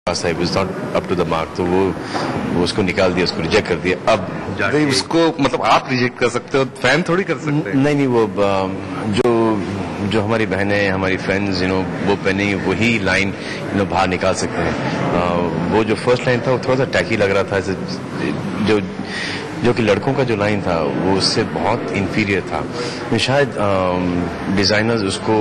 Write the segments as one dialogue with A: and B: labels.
A: Sahib is not up to the mark, तो वो उसको निकाल दिया, उसको रिजेक्ट कर दिया। अब
B: नहीं, उसको मतलब आप रिजेक्ट कर सकते हो, फैन थोड़ी कर सकते हैं।
A: नहीं, वो जो हमारी बहनें, हमारी फ्रेंड्स वो पहने वही लाइन बाहर निकाल सकते हैं। वो जो फर्स्ट लाइन था वो थोड़ा सा टैकी लग रहा था, जो कि लड़कों का जो लाइन था वो उससे बहुत इंफीरियर था। शायद डिजाइनर्स उसको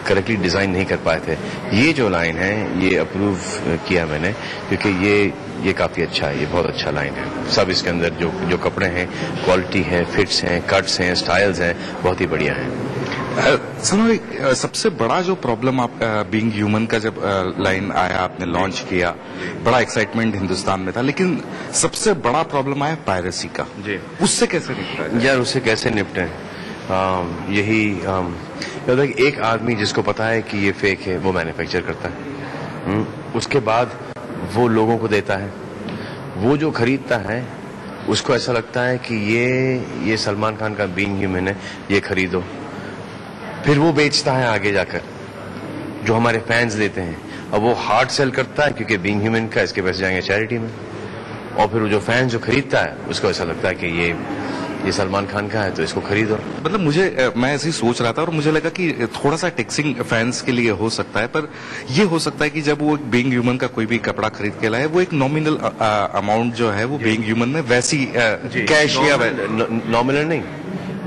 A: करेक्टली डिजाइन नहीं कर पाए थे। ये जो लाइन है ये अप्रूव किया मैंने, क्योंकि ये काफी अच्छा है, ये बहुत अच्छा लाइन है। सब इसके अंदर जो कपड़े हैं, क्वालिटी है, फिट्स हैं, कट्स हैं, स्टाइल्स हैं, बहुत ही बढ़िया हैं।
B: सनो, सबसे बड़ा जो प्रॉब्लम आप बीइंग ह्यूमन का जब लाइन आया, आपने लॉन्च किया, बड़ा एक्साइटमेंट हिंदुस्तान में था, लेकिन सबसे बड़ा प्रॉब्लम आया पायरेसी का। जी, उससे कैसे निपटा जाए?
A: यार, उससे कैसे निपटे? यही एक आदमी जिसको पता है कि ये फेक है वो मैन्युफैक्चर करता है, उसके बाद वो लोगों को देता है। वो जो खरीदता है उसको ऐसा लगता है कि ये सलमान खान का बीइंग ह्यूमन है, ये खरीदो। फिर वो बेचता है आगे जाकर, जो हमारे फैंस देते हैं। अब वो हार्ड सेल करता है क्योंकि बीइंग ह्यूमन का, इसके पैसे जाएंगे चैरिटी में। और फिर वो जो फैंस जो खरीदता है उसको ऐसा लगता है कि ये सलमान खान का है तो इसको खरीदो।
B: मतलब मैं ऐसे ही सोच रहा था और मुझे लगा कि थोड़ा सा टैक्सिंग फैंस के लिए हो सकता है, पर ये हो सकता है कि जब वो बीइंग ह्यूमन का कोई भी कपड़ा खरीद के लाए, वो एक नॉमिनल अमाउंट जो है वो बीइंग ह्यूमन में वैसी कैश या
A: नॉमिनल नहीं,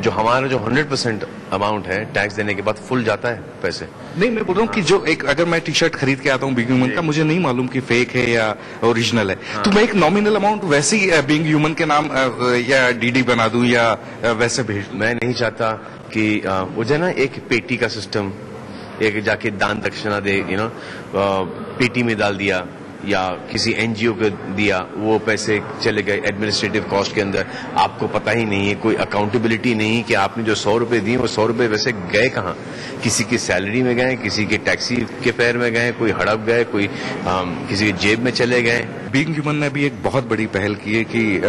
A: जो हमारा जो 100% अमाउंट है टैक्स देने के बाद फुल जाता है पैसे।
B: नहीं, मैं बोल रहा हूँ कि जो अगर मैं टी शर्ट खरीद के आता हूँ बीइंग ह्यूमन का, मुझे नहीं मालूम कि फेक है या ओरिजिनल है, तो मैं एक नॉमिनल अमाउंट वैसे ही बीइंग ह्यूमन के नाम या डीडी बना दूं या वैसे भेज।
A: मैं नहीं चाहता कि वो जो ना एक पेटी का सिस्टम, एक जाके दान दक्षिणा दे, पेटी में डाल दिया या किसी एनजीओ को दिया, वो पैसे चले गए एडमिनिस्ट्रेटिव कॉस्ट के अंदर। आपको पता ही नहीं है, कोई अकाउंटेबिलिटी नहीं कि आपने जो 100 रुपए दिए वो 100 रुपए वैसे गए कहाँ। किसी की सैलरी में गए, किसी के टैक्सी के फेयर में गए, कोई हड़प गए, कोई किसी की जेब में चले गए।
B: बीइंग ह्यूमन ने भी एक बहुत बड़ी पहल की है कि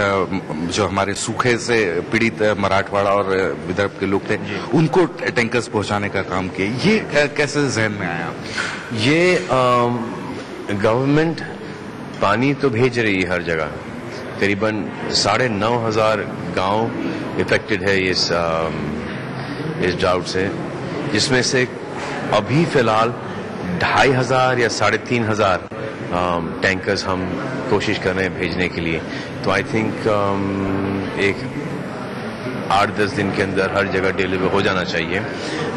B: जो हमारे सूखे से पीड़ित मराठवाड़ा और विदर्भ के लोग थे उनको टैंकर्स पहुंचाने का काम किया। ये कैसे जहन में आया?
A: ये गवर्नमेंट पानी तो भेज रही है हर जगह, करीबन 9,500 गांव इफेक्टेड है इस ड्राउट से, जिसमें से अभी फिलहाल 2,500 या 3,500 टैंकर्स हम कोशिश कर रहे हैं भेजने के लिए। तो आई थिंक एक 8-10 दिन के अंदर हर जगह डिलीवर हो जाना चाहिए।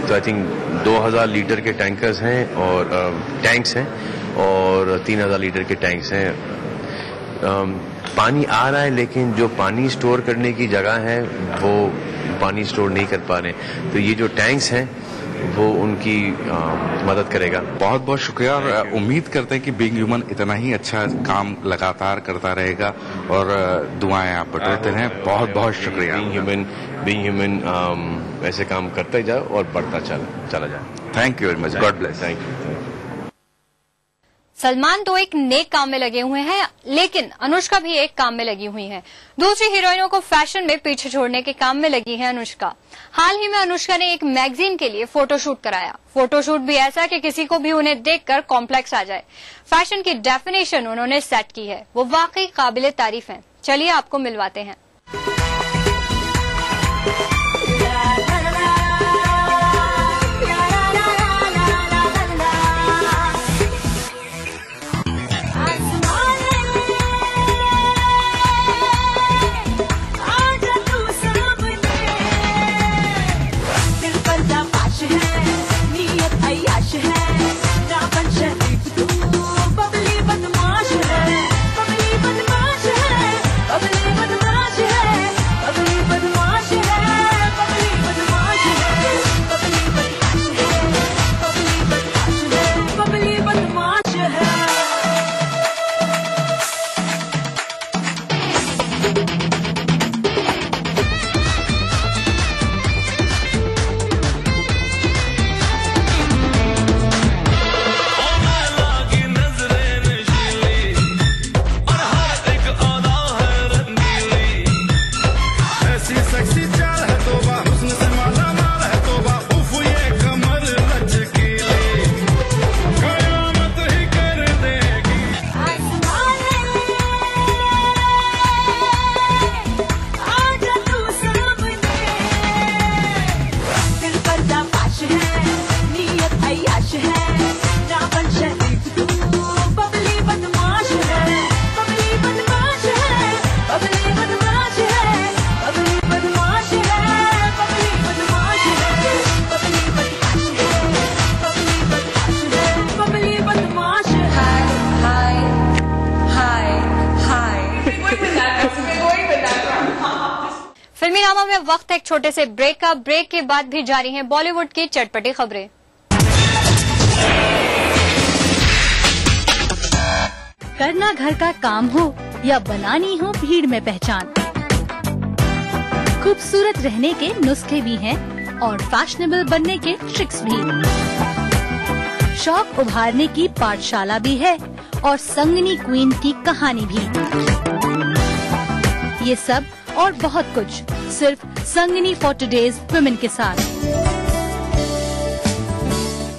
A: तो आई थिंक 2,000 लीटर के टैंकर्स हैं और टैंक्स हैं और 3,000 लीटर के टैंक्स हैं। पानी आ रहा है, लेकिन जो पानी स्टोर करने की जगह है वो पानी स्टोर नहीं कर पा रहे। तो ये जो टैंक्स हैं वो उनकी मदद करेगा।
B: बहुत बहुत शुक्रिया और उम्मीद करते हैं कि बीइंग ह्यूमन इतना ही अच्छा काम लगातार करता रहेगा और दुआएं आप बटोरते रहें। बहुत बहुत शुक्रिया।
A: बीइंग ह्यूमन ऐसे काम करता ही जाए और बढ़ता चला जाए।
B: Thank you very much, God bless.
A: Thank you.
C: Salman तो एक नेक काम में लगे हुए हैं, लेकिन अनुष्का भी एक काम में लगी हुई हैं। दूसरी हीरोइनों को फैशन में पीछे छोड़ने के काम में लगी है अनुष्का। हाल ही में अनुष्का ने एक मैगजीन के लिए फोटोशूट कराया। फोटोशूट भी ऐसा कि किसी को भी उन्हें देखकर कॉम्प्लेक्स आ जाए। फैशन की डेफिनेशन उन्होंने सेट की है, वो वाकई काबिले तारीफ है। चलिए आपको मिलवाते हैं। हंगामा में वक्त है एक छोटे से ब्रेक का। ब्रेक के बाद भी जारी हैं बॉलीवुड की चटपटी खबरें।
D: करना घर का काम हो या बनानी हो भीड़ में पहचान, खूबसूरत रहने के नुस्खे भी हैं और फैशनेबल बनने के ट्रिक्स भी। शौक उभारने की पाठशाला भी है और संगनी क्वीन की कहानी भी। ये सब और बहुत कुछ सिर्फ संगनी फॉर टुडेज वुमेन के साथ।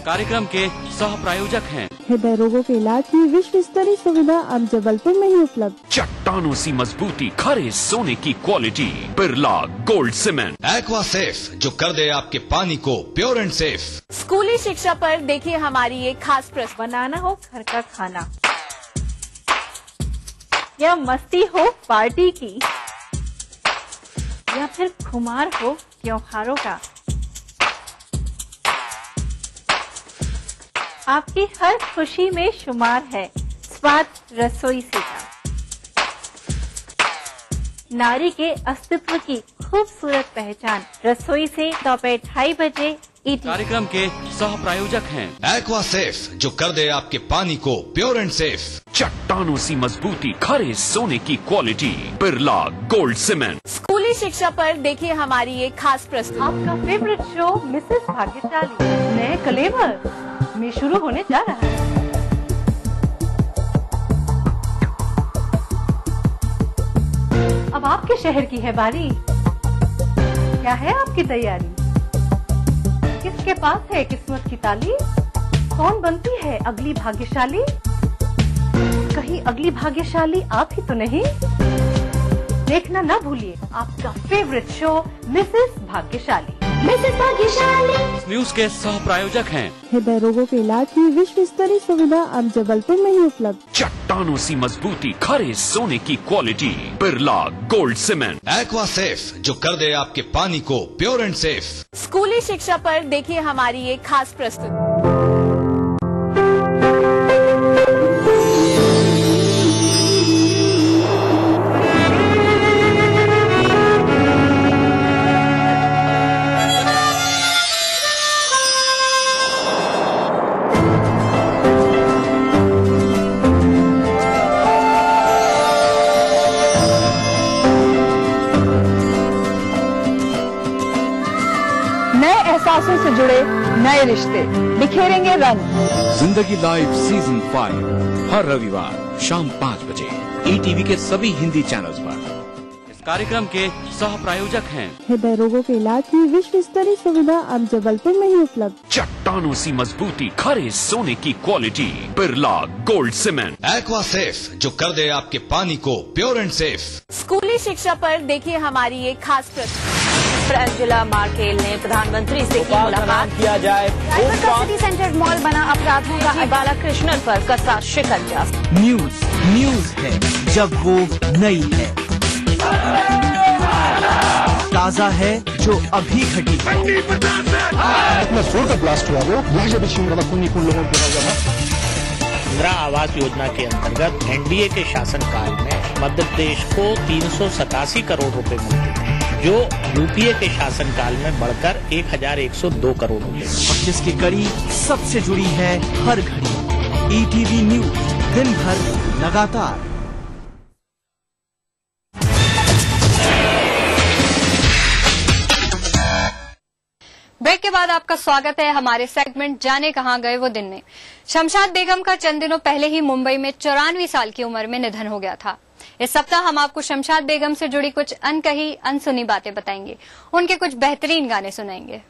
E: कार्यक्रम के सह प्रायोजक हैं
F: हृदय रोगों के इलाज की विश्व स्तरीय सुविधा अब जबलपुर में ही उपलब्ध।
G: चट्टानों सी मजबूती, खरे सोने की quality, Birla gold cement.
H: Aqua safe जो कर दे आपके पानी को प्योर एंड सेफ।
I: स्कूली शिक्षा पर देखिए हमारी ये खास प्रस्तुति। बनाना हो घर का खाना या मस्ती हो पार्टी की या फिर खुमार हो त्योहारों का, आपकी हर खुशी में शुमार है स्वाद रसोई से का। नारी के अस्तित्व की खूबसूरत पहचान रसोई से दोपहर 2:30 बजे ईटीवी।
E: कार्यक्रम के सह प्रायोजक हैं
H: एक्वा सेफ जो कर दे आपके पानी को प्योर एंड सेफ।
G: चट्टानों सी मजबूती, खरे सोने की क्वालिटी, बिरला गोल्ड सीमेंट।
I: स्कूली शिक्षा पर देखिए हमारी ये खास प्रस्तुति। आपका फेवरेट शो मिसेस भाग्यशाली नए कलेवर में शुरू होने जा रहा है। अब आपके शहर की है बारी, क्या है आपकी तैयारी? किसके पास है किस्मत की ताली? कौन बनती है अगली भाग्यशाली? कहीं अगली भाग्यशाली आप ही तो नहीं? देखना ना भूलिए आपका फेवरेट शो मिसेस भाग्यशाली। मिसेस भाग्यशाली
E: न्यूज के सह प्रायोजक हैं
F: हृदय रोगों के इलाज की विश्व स्तरीय सुविधा अब जबलपुर में ही उपलब्ध।
G: चट्टानों सी मजबूती, खरे सोने की quality, Birla gold cement.
H: Aqua safe जो कर दे आपके पानी को प्योर एंड सेफ।
I: स्कूली शिक्षा पर देखिए हमारी ये खास प्रस्तुति।
J: एहसासों से जुड़े नए रिश्ते बिखेरेंगे रंग।
K: जिंदगी लाइव सीजन 5 हर रविवार शाम 5 बजे ईटीवी के सभी हिंदी चैनल्स पर।
E: इस कार्यक्रम के सह प्रायोजक हैं
F: हृदय रोगों के इलाज की विश्व स्तरीय सुविधा अब जबलपुर में ही उपलब्ध।
G: चट्टानों सी मजबूती, खरे सोने की quality, Birla gold cement.
H: Aqua safe जो कर दे आपके पानी को प्योर एंड सेफ।
I: स्कूली शिक्षा पर देखिए हमारी ये खास प्रस्तुति। अंजुला मार्केल ने प्रधानमंत्री से की मुलाकात। किया जाए सिटी सेंटर मॉल बना अपराधों का बालाकृष्णन पर कसा शिकंजा।
L: न्यूज है जब वो नई है, ताजा है जो अभी घटी है।
M: ब्लास्ट हुआ वो
N: इंदिरा आवास योजना के अंतर्गत एनडीए के शासनकाल में मध्य प्रदेश को 387 करोड़ रुपए मिलते थे, जो यूपीए के शासनकाल में बढ़कर 1102 करोड़ रुपए,
L: और जिसकी कड़ी सबसे जुड़ी है हर घड़ी। ईटीवी न्यूज दिन भर लगातार।
C: ब्रेक के बाद आपका स्वागत है हमारे सेगमेंट जाने कहां गए वो दिन में। शमशाद बेगम का चंद दिनों पहले ही मुंबई में 94 साल की उम्र में निधन हो गया था। इस सप्ताह हम आपको शमशाद बेगम से जुड़ी कुछ अनकही अनसुनी बातें बताएंगे, उनके कुछ बेहतरीन गाने सुनाएंगे।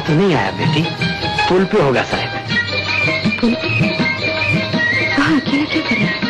M: तो नहीं आया बेटी, पुल पे होगा शायद।
O: पुल पे? कहाँ अकेला क्या कर रहा है?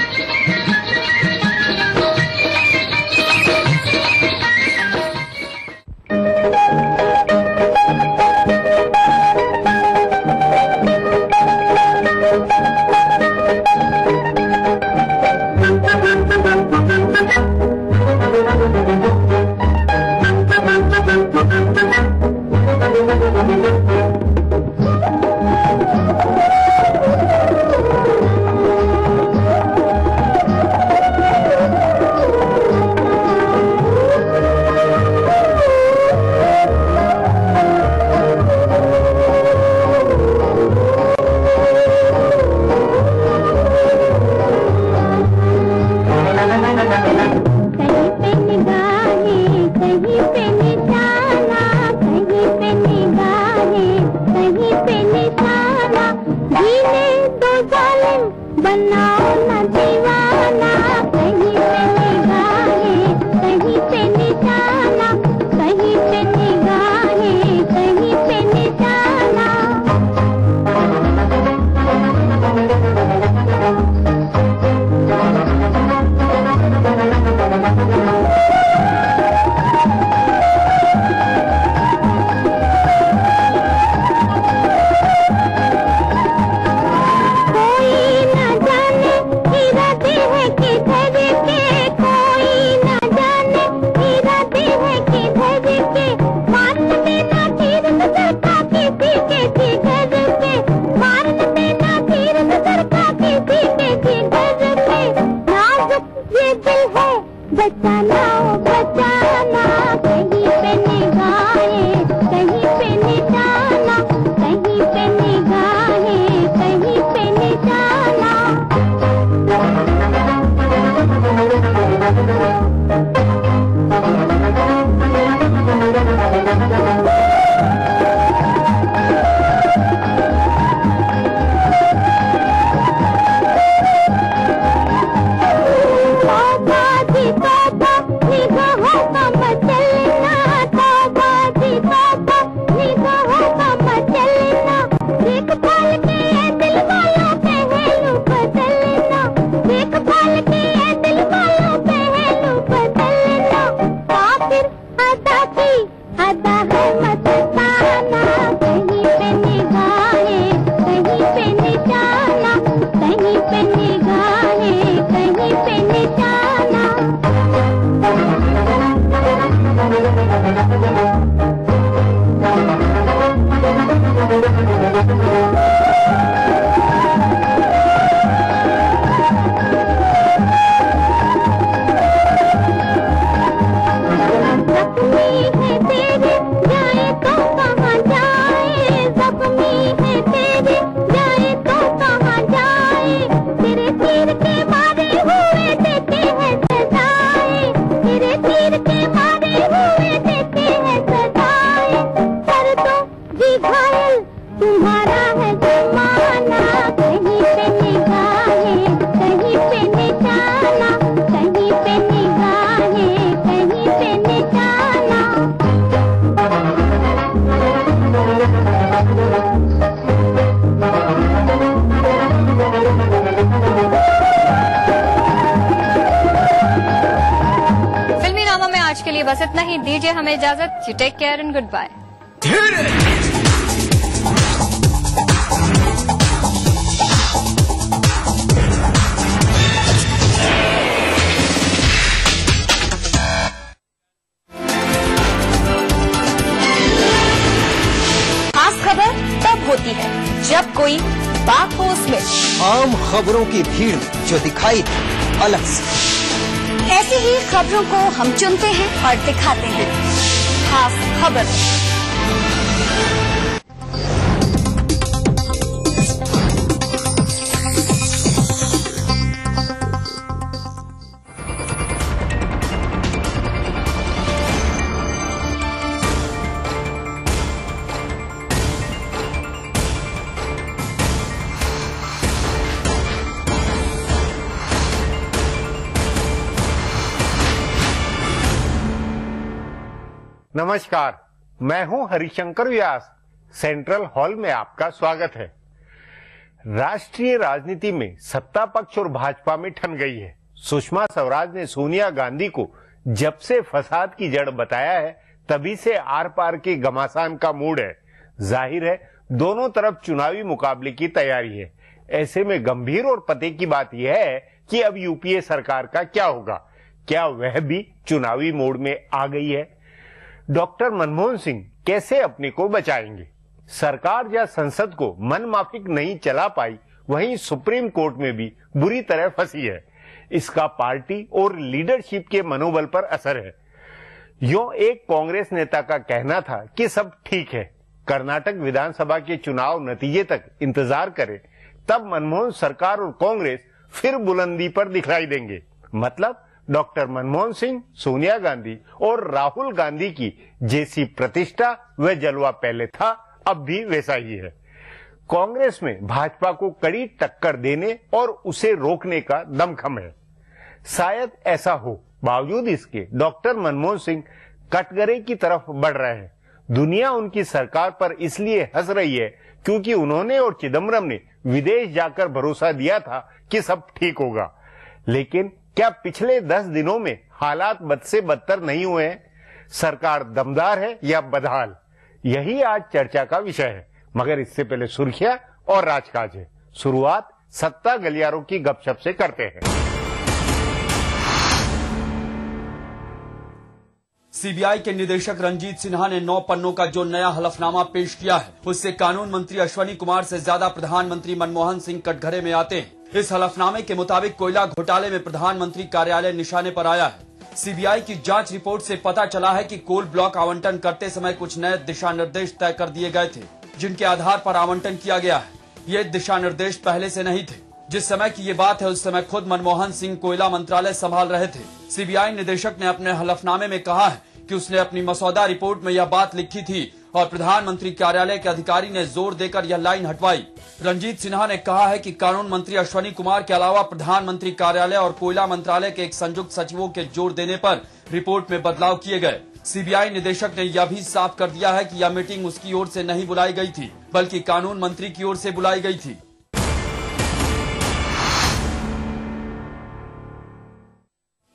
C: बस इतना ही, दीजिए हमें इजाजत। You take care and good bye.
P: खास खबर तब होती है जब कोई बात हो उसमें
Q: आम खबरों की भीड़ जो दिखाई अलग से।
P: ऐसी ही खबरों को हम चुनते हैं और दिखाते हैं खास खबर।
R: नमस्कार, मैं हूं हरिशंकर व्यास। सेंट्रल हॉल में आपका स्वागत है। राष्ट्रीय राजनीति में सत्ता पक्ष और भाजपा में ठन गई है। सुषमा स्वराज ने सोनिया गांधी को जब से फसाद की जड़ बताया है तभी से आर पार के घमासान का मूड है। जाहिर है दोनों तरफ चुनावी मुकाबले की तैयारी है। ऐसे में गंभीर और पते की बात यह है कि अब यूपीए सरकार का क्या होगा, क्या वह भी चुनावी मोड में आ गई है? डॉक्टर मनमोहन सिंह कैसे अपने को बचाएंगे? सरकार या संसद को मन माफिक नहीं चला पाई, वहीं सुप्रीम कोर्ट में भी बुरी तरह फंसी है। इसका पार्टी और लीडरशिप के मनोबल पर असर है। यूं एक कांग्रेस नेता का कहना था कि सब ठीक है, कर्नाटक विधानसभा के चुनाव नतीजे तक इंतजार करें, तब मनमोहन सरकार और कांग्रेस फिर बुलंदी पर दिखलाई देंगे। मतलब डॉक्टर मनमोहन सिंह, सोनिया गांधी और राहुल गांधी की जैसी प्रतिष्ठा व जलवा पहले था, अब भी वैसा ही है। कांग्रेस में भाजपा को कड़ी टक्कर देने और उसे रोकने का दमखम है। शायद ऐसा हो, बावजूद इसके डॉक्टर मनमोहन सिंह कटघरे की तरफ बढ़ रहे हैं। दुनिया उनकी सरकार पर इसलिए हंस रही है क्योंकि उन्होंने और चिदम्बरम ने विदेश जाकर भरोसा दिया था कि सब ठीक होगा। लेकिन क्या पिछले 10 दिनों में हालात बद से बदतर नहीं हुए हैं? सरकार दमदार है या बदहाल, यही आज चर्चा का विषय है। मगर इससे पहले सुर्खियां और राजकाज है। शुरुआत सत्ता गलियारों की गपशप से करते हैं।
S: सीबीआई के निदेशक रंजीत सिन्हा ने 9 पन्नों का जो नया हलफनामा पेश किया है, उससे कानून मंत्री अश्वनी कुमार से ज्यादा प्रधानमंत्री मनमोहन सिंह कटघरे में आते हैं। इस हलफनामे के मुताबिक कोयला घोटाले में प्रधानमंत्री कार्यालय निशाने पर आया है। सीबीआई की जांच रिपोर्ट से पता चला है कि कोल ब्लॉक आवंटन करते समय कुछ नए दिशा निर्देश तय कर दिए गए थे, जिनके आधार पर आवंटन किया गया है। ये दिशा निर्देश पहले से नहीं थे। जिस समय की ये बात है उस समय खुद मनमोहन सिंह कोयला मंत्रालय संभाल रहे थे। सीबीआई निदेशक ने अपने हलफनामे में कहा है कि उसने अपनी मसौदा रिपोर्ट में यह बात लिखी थी और प्रधानमंत्री कार्यालय के अधिकारी ने जोर देकर यह लाइन हटवाई। रंजीत सिन्हा ने कहा है कि कानून मंत्री अश्वनी कुमार के अलावा प्रधानमंत्री कार्यालय और कोयला मंत्रालय के एक संयुक्त सचिवों के जोर देने पर रिपोर्ट में बदलाव किए गए। सीबीआई निदेशक ने यह भी साफ कर दिया है कि यह मीटिंग उसकी ओर से नहीं बुलाई गई थी, बल्कि कानून मंत्री की ओर से बुलाई गई थी।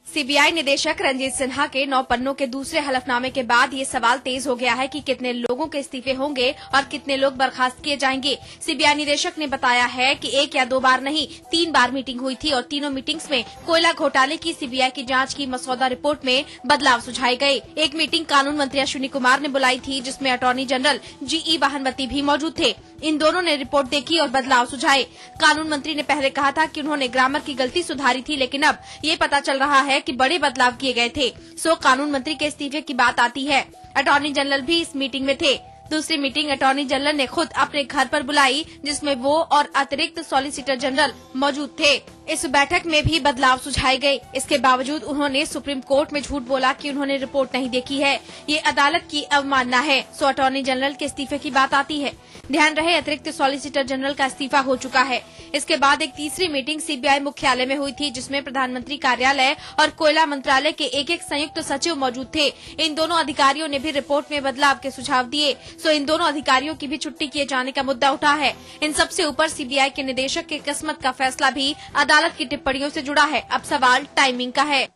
T: सीबीआई निदेशक रंजीत सिन्हा के 9 पन्नों के दूसरे हलफनामे के बाद ये सवाल तेज हो गया है कि कितने लोगों के इस्तीफे होंगे और कितने लोग बर्खास्त किए जाएंगे। सीबीआई निदेशक ने बताया है कि 1 या 2 बार नहीं 3 बार मीटिंग हुई थी और तीनों मीटिंग्स में कोयला घोटाले की सीबीआई की जांच की मसौदा रिपोर्ट में बदलाव सुझाए गए। एक मीटिंग कानून मंत्री अश्वनी कुमार ने बुलाई थी, जिसमें अटॉर्नी जनरल जीई भानुमति भी मौजूद थे। इन दोनों ने रिपोर्ट देखी और बदलाव सुझाए। कानून मंत्री ने पहले कहा था कि उन्होंने ग्रामर की गलती सुधारी थी, लेकिन अब ये पता चल रहा है कि बड़े बदलाव किए गए थे। सो कानून मंत्री के इस्तीफे की बात आती है। अटॉर्नी जनरल भी इस मीटिंग में थे। दूसरी मीटिंग अटॉर्नी जनरल ने खुद अपने घर पर बुलाई, जिसमें वो और अतिरिक्त सॉलिसिटर जनरल मौजूद थे। इस बैठक में भी बदलाव सुझाए गए। इसके बावजूद उन्होंने सुप्रीम कोर्ट में झूठ बोला कि उन्होंने रिपोर्ट नहीं देखी है। ये अदालत की अवमानना है। सो अटॉर्नी जनरल के इस्तीफे की बात आती है। ध्यान रहे, अतिरिक्त सॉलिसिटर जनरल का इस्तीफा हो चुका है। इसके बाद एक तीसरी मीटिंग सीबीआई मुख्यालय में हुई थी, जिसमें प्रधानमंत्री कार्यालय और कोयला मंत्रालय के एक संयुक्त सचिव मौजूद थे। इन दोनों अधिकारियों ने भी रिपोर्ट में बदलाव के सुझाव दिए। सो इन दोनों अधिकारियों की भी छुट्टी किए जाने का मुद्दा उठा है। इन सबसे ऊपर सीबीआई के निदेशक के किस्मत का फैसला भी अदालत की टिप्पणियों से जुड़ा है। अब सवाल टाइमिंग का है।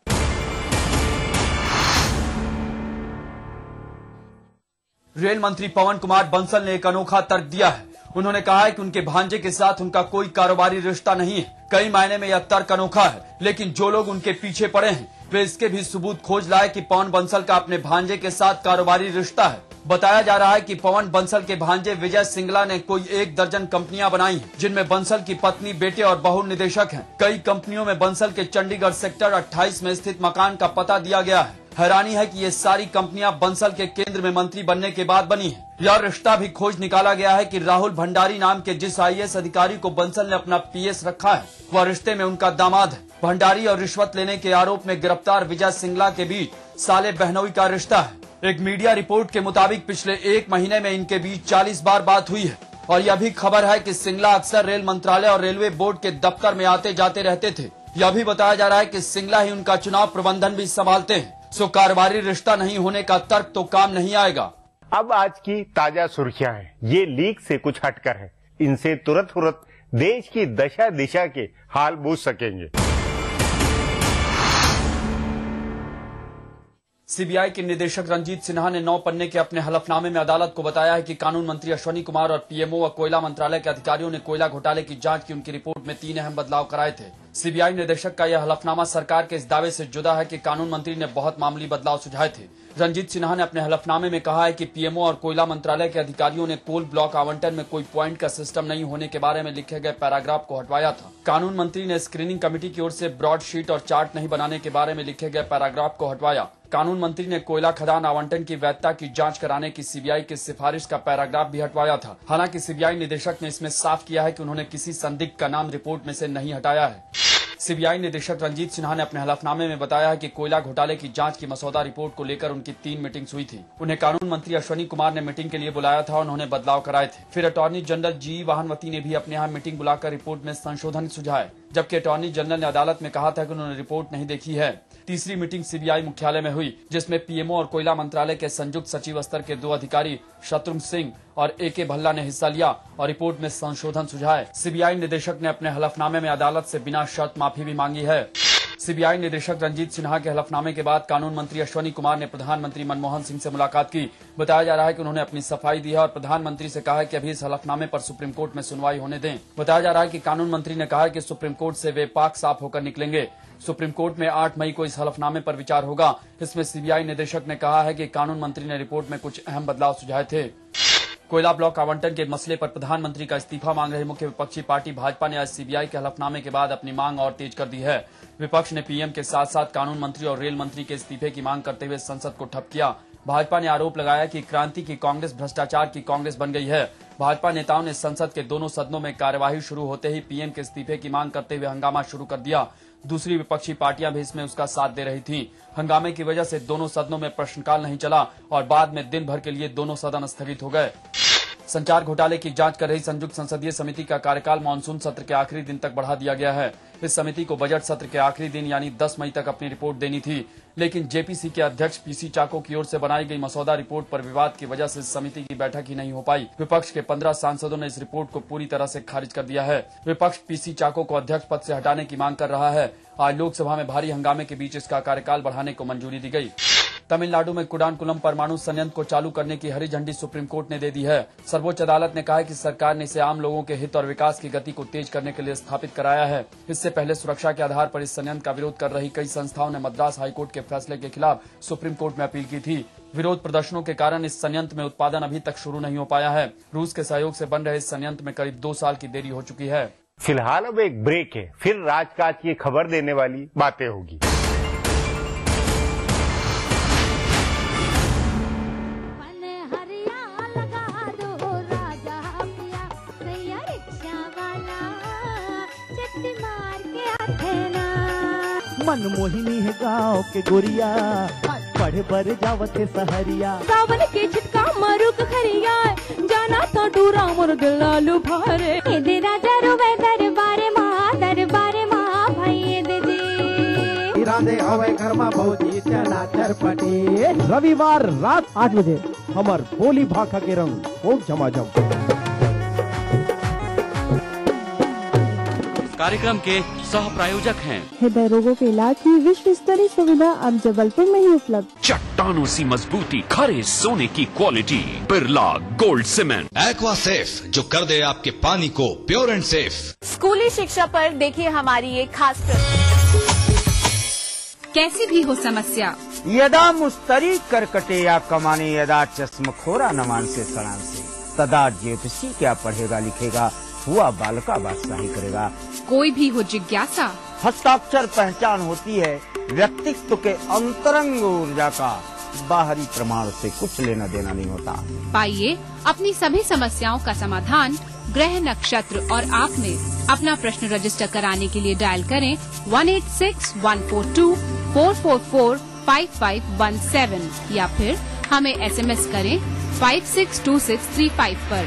S: रेल मंत्री पवन कुमार बंसल ने एक अनोखा तर्क दिया है। उन्होंने कहा है कि उनके भांजे के साथ उनका कोई कारोबारी रिश्ता नहीं है। कई मायने में यह तर्क अनोखा है, लेकिन जो लोग उनके पीछे पड़े हैं वे इसके भी सबूत खोज लाए कि पवन बंसल का अपने भांजे के साथ कारोबारी रिश्ता है। बताया जा रहा है कि पवन बंसल के भांजे विजय सिंगला ने कोई 1 दर्जन कंपनियां बनाई हैं, जिनमें बंसल की पत्नी, बेटे और बहू निदेशक हैं। कई कंपनियों में बंसल के चंडीगढ़ सेक्टर 28 में स्थित मकान का पता दिया गया है। हैरानी है कि ये सारी कंपनियां बंसल के केंद्र में मंत्री बनने के बाद बनी हैं। यह रिश्ता भी खोज निकाला गया है कि राहुल भंडारी नाम के जिस IAS अधिकारी को बंसल ने अपना PS रखा है, वह रिश्ते में उनका दामाद है। भंडारी और रिश्वत लेने के आरोप में गिरफ्तार विजय सिंगला के बीच साले बहनोई का रिश्ता है। एक मीडिया रिपोर्ट के मुताबिक पिछले 1 महीने में इनके बीच 40 बार बात हुई है। और यह भी खबर है कि सिंगला अक्सर रेल मंत्रालय और रेलवे बोर्ड के दफ्तर में आते जाते रहते थे। यह भी बताया जा रहा है कि सिंगला ही उनका चुनाव प्रबंधन भी संभालते हैं। सो कारोबारी रिश्ता नहीं होने का तर्क तो काम नहीं आएगा।
R: अब आज की ताजा सुर्खियां हैं, ये लीक से कुछ हटकर है। इनसे तुरंत देश की दशा दिशा के हाल बूझ सकेंगे।
S: सीबीआई के निदेशक रंजीत सिन्हा ने 9 पन्ने के अपने हलफनामे में अदालत को बताया है कि कानून मंत्री अश्वनी कुमार और पीएमओ व कोयला मंत्रालय के अधिकारियों ने कोयला घोटाले की जांच की उनकी रिपोर्ट में 3 अहम बदलाव कराए थे। सीबीआई निदेशक का यह हलफनामा सरकार के इस दावे से जुदा है कि कानून मंत्री ने बहुत मामूली बदलाव सुझाए थे। रंजीत सिन्हा ने अपने हलफनामे में कहा है कि पीएमओ और कोयला मंत्रालय के अधिकारियों ने कोल ब्लॉक आवंटन में कोई पॉइंट का सिस्टम नहीं होने के बारे में लिखे गए पैराग्राफ को हटवाया था। कानून मंत्री ने स्क्रीनिंग कमेटी की ओर से ब्रॉड शीट और चार्ट नहीं बनाने के बारे में लिखे गए पैराग्राफ को हटवाया। कानून मंत्री ने कोयला खदान आवंटन की वैधता की जांच कराने की सीबीआई की सिफारिश का पैराग्राफ भी हटवाया था। हालांकि सीबीआई निदेशक ने इसमें साफ किया है कि उन्होंने किसी संदिग्ध का नाम रिपोर्ट में से नहीं हटाया है। सीबीआई निदेशक रंजीत सिन्हा ने अपने हलफनामे में बताया है कि कोयला घोटाले की जांच की मसौदा रिपोर्ट को लेकर उनकी 3 मीटिंग्स हुई थी। उन्हें कानून मंत्री अश्वनी कुमार ने मीटिंग के लिए बुलाया था और उन्होंने बदलाव कराए थे। फिर अटॉर्नी जनरल जी वाहनवती ने भी अपने यहाँ मीटिंग बुलाकर रिपोर्ट में संशोधन सुझाए, जबकि अटॉर्नी जनरल ने अदालत में कहा था कि उन्होंने रिपोर्ट नहीं देखी है। तीसरी मीटिंग सीबीआई मुख्यालय में हुई, जिसमें पीएमओ और कोयला मंत्रालय के संयुक्त सचिव स्तर के 2 अधिकारी शत्रुघ्न सिंह और AK भल्ला ने हिस्सा लिया और रिपोर्ट में संशोधन सुझाए। सीबीआई निदेशक ने अपने हलफनामे में अदालत से बिना शर्त माफी भी मांगी है। सीबीआई निदेशक रंजीत सिन्हा के हलफनामे के बाद कानून मंत्री अश्वनी कुमार ने प्रधानमंत्री मनमोहन सिंह से मुलाकात की। बताया जा रहा है कि उन्होंने अपनी सफाई दी है और प्रधानमंत्री से कहा है कि अभी इस हलफनामे पर सुप्रीम कोर्ट में सुनवाई होने दें। बताया जा रहा है कि कानून मंत्री ने कहा है कि सुप्रीम कोर्ट से वे पाक साफ होकर निकलेंगे। सुप्रीम कोर्ट में 8 मई को इस हलफनामे पर विचार होगा। इसमें सीबीआई निदेशक ने कहा है कि कानून मंत्री ने रिपोर्ट में कुछ अहम बदलाव सुझाए थे। कोयला ब्लॉक आवंटन के मसले पर प्रधानमंत्री का इस्तीफा मांग रही मुख्य विपक्षी पार्टी भाजपा ने आज सीबीआई के हलफनामे के बाद अपनी मांग और तेज कर दी है। विपक्ष ने पीएम के साथ साथ कानून मंत्री और रेल मंत्री के इस्तीफे की मांग करते हुए संसद को ठप किया। भाजपा ने आरोप लगाया कि क्रांति की कांग्रेस भ्रष्टाचार की कांग्रेस बन गई है। भाजपा नेताओं ने संसद के दोनों सदनों में कार्यवाही शुरू होते ही पीएम के इस्तीफे की मांग करते हुए हंगामा शुरू कर दिया। दूसरी विपक्षी पार्टियां भी इसमें उसका साथ दे रही थीं। हंगामे की वजह से दोनों सदनों में प्रश्नकाल नहीं चला और बाद में दिन भर के लिए दोनों सदन स्थगित हो गए। संचार घोटाले की जांच कर रही संयुक्त संसदीय समिति का कार्यकाल मानसून सत्र के आखिरी दिन तक बढ़ा दिया गया है। इस समिति को बजट सत्र के आखिरी दिन यानी 10 मई तक अपनी रिपोर्ट देनी थी, लेकिन जेपीसी के अध्यक्ष पीसी चाको की ओर से बनाई गई मसौदा रिपोर्ट पर विवाद की वजह से समिति की बैठक ही नहीं हो पाई। विपक्ष के 15 सांसदों ने इस रिपोर्ट को पूरी तरह से खारिज कर दिया है। विपक्ष पीसी चाको को अध्यक्ष पद से हटाने की मांग कर रहा है। आज लोकसभा में भारी हंगामे के बीच इसका कार्यकाल बढ़ाने को मंजूरी दी गई। तमिलनाडु में कुडानकुलम परमाणु संयंत्र को चालू करने की हरी झंडी सुप्रीम कोर्ट ने दे दी है। सर्वोच्च अदालत ने कहा है कि सरकार ने इसे आम लोगों के हित और विकास की गति को तेज करने के लिए स्थापित कराया है। इससे पहले सुरक्षा के आधार पर इस संयंत्र का विरोध कर रही कई संस्थाओं ने मद्रास हाईकोर्ट के फैसले के खिलाफ सुप्रीम कोर्ट में अपील की थी। विरोध प्रदर्शनों के कारण इस संयंत्र में उत्पादन अभी तक शुरू नहीं हो पाया है। रूस के सहयोग से बन रहे इस संयंत्र में करीब 2 साल की देरी हो चुकी है।
R: फिलहाल अब एक ब्रेक है, फिर राजकाज की खबर देने वाली बातें होगी।
L: मनमोहिनी है गाँव के गोरिया, पढ़े बर जावते सहरिया,
D: सावन के छिटका मारू खरिया, जाना तो डूरा मोर दिलालू भारे। दे राजा रुवे दरबारे महा भाई दे जी।
L: इरादे हवे घर में भौजी चला चरपटी। रविवार रात 8 बजे हमार होली भाखा के रंग खूब झमाझम।
E: कार्यक्रम के सह प्रायोजक हैं
F: हृदय रोगों के इलाज की विश्व स्तरीय सुविधा अब जबलपुर में ही उपलब्ध।
G: चट्टानों सी मजबूती, खरे सोने की quality, Birla gold cement.
H: Aqua safe, जो कर दे आपके पानी को प्योर एंड सेफ।
U: स्कूली शिक्षा पर देखिए हमारी एक खास फिल्म।
V: कैसी भी हो समस्या,
W: यदा मुस्तरी करकटे या कमाने, यदा चश्मखोरा नमान से सड़ान से, तदा ज्योतिषी क्या पढ़ेगा लिखेगा, हुआ बालका बादशाही करेगा।
V: कोई भी हो जिज्ञासा,
W: हस्ताक्षर पहचान होती है व्यक्तित्व के अंतरंग ऊर्जा का, बाहरी प्रमाण से कुछ लेना देना नहीं होता।
V: पाइए अपनी सभी समस्याओं का समाधान ग्रह नक्षत्र और आप में। अपना प्रश्न रजिस्टर कराने के लिए डायल करें 186142444517 या फिर हमें SMS करें 562635 पर।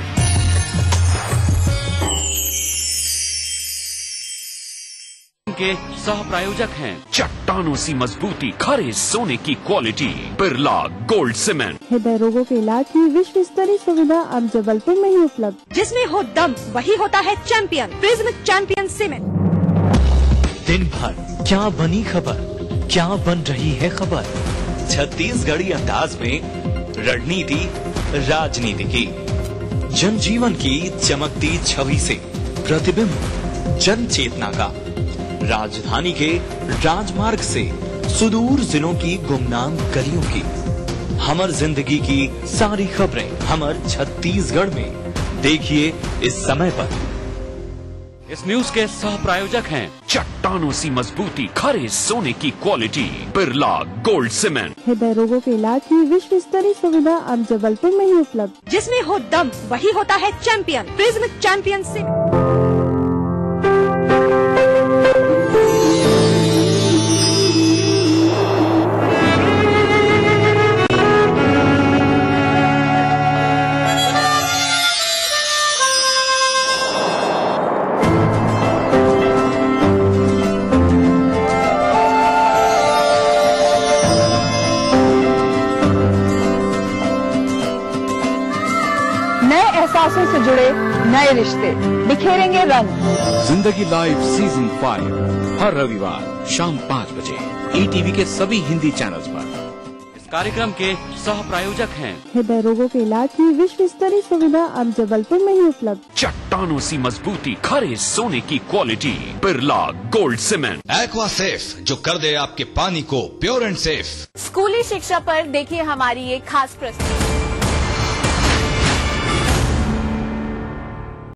E: के सह प्रायोजक हैं
G: चट्टानों सी मजबूती, खरे सोने की क्वालिटी, बिरला गोल्ड सीमेंट।
F: हृदय रोगों के इलाज की विश्व स्तरीय सुविधा अब जबलपुर में ही उपलब्ध।
A: जिसमें हो दम वही होता है चैंपियन। Prism champion cement.
B: दिन भर क्या बनी खबर, क्या बन रही है खबर, छत्तीसगढ़ी अंदाज में रणनीति राजनीति की, जनजीवन की चमकती छवि से प्रतिबिंब जन चेतना का, राजधानी के राजमार्ग से सुदूर जिलों की गुमनाम गलियों की, हमर जिंदगी की सारी खबरें हमर छत्तीसगढ़ में। देखिए इस समय पर।
E: इस न्यूज के सह प्रायोजक हैं
G: चट्टानों सी मजबूती, खरे सोने की क्वालिटी, बिरला गोल्ड सीमेंट।
F: हृदय रोगों के इलाज की विश्व स्तरीय सुविधा अब जबलपुर में ही उपलब्ध।
A: जिसमें हो दम वही होता है चैंपियन। Prism champion cement.
J: एहसासों से जुड़े नए रिश्ते बिखेरेंगे रंग।
K: जिंदगी लाइव सीजन 5 हर रविवार शाम 5 बजे ETV के सभी हिंदी चैनल्स पर।
E: इस कार्यक्रम के सह प्रायोजक हैं
F: हृदय रोगों के इलाज की विश्व स्तरीय सुविधा अब जबलपुर में ही उपलब्ध।
G: चट्टानों सी मजबूती, खरे सोने की quality, Birla gold cement.
H: Aqua safe, जो कर दे आपके पानी को प्योर एंड सेफ।
U: स्कूली शिक्षा पर देखिए हमारी एक खास प्रस्तुति।